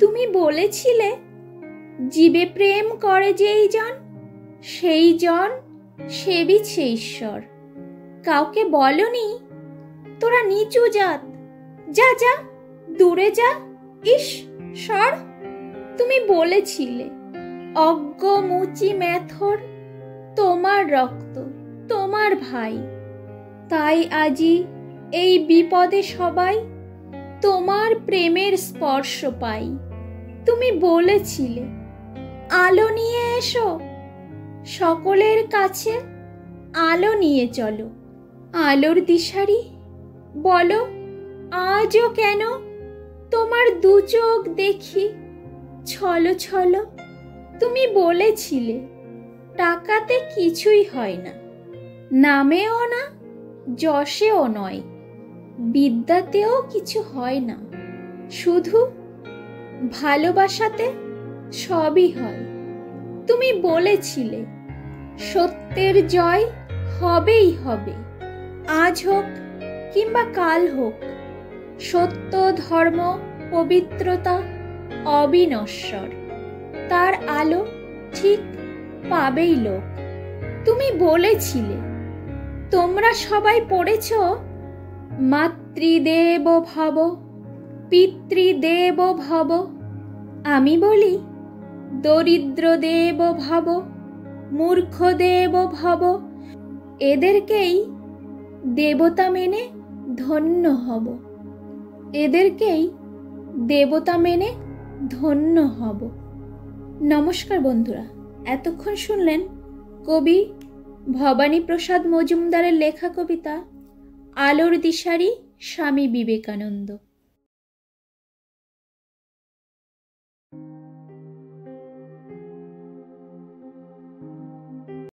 তুমি বলেছিলে জীবে প্রেম করে যেই জন সেই জন সেবিছে ঈশ্বর। কাউকে বলনি তোরা নিচু জাত, যা যা দূরে যা, ইস সর। তুমি বলেছিলে অজ্ঞ মুচি মেথর তোমার রক্ত তোমার ভাই, তাই আজি এই বিপদে সবাই তোমার প্রেমের স্পর্শ পাই। তুমি বলেছিলে আলো নিয়ে এসো, সকলের কাছে আলো নিয়ে চলো। আলোর দিশারি বলো আজও কেন তোমার দু চোখ দেখি ছলো ছলো। তুমি বলেছিলে টাকাতে কিছুই হয় না, নামেও না যশেও নয়, বিদ্যাতেও কিছু হয় না, শুধু ভালোবাসাতে সবই হয়। তুমি বলেছিলে সত্যের জয় হবেই হবে, আজ হোক কিংবা কাল হোক, সত্য ধর্ম পবিত্রতা অবিনশ্বর, তার আলো ঠিক পাবেই লোক। তুমি বলেছিলে তোমরা সবাই পড়েছ মাতৃদেব ভব পিতৃদেব ভব, আমি বলি দরিদ্র দেব ভব মূর্খ দেব ভব। এদেরকেই দেবতা মেনে ধন্য হব, এদেরকেই দেবতা মেনে ধন্য হব। নমস্কার বন্ধুরা, এতক্ষণ শুনলেন কবি ভবানীপ্রসাদ মজুমদারের লেখা কবিতা আলোর দিশারি স্বামী বিবেকানন্দ।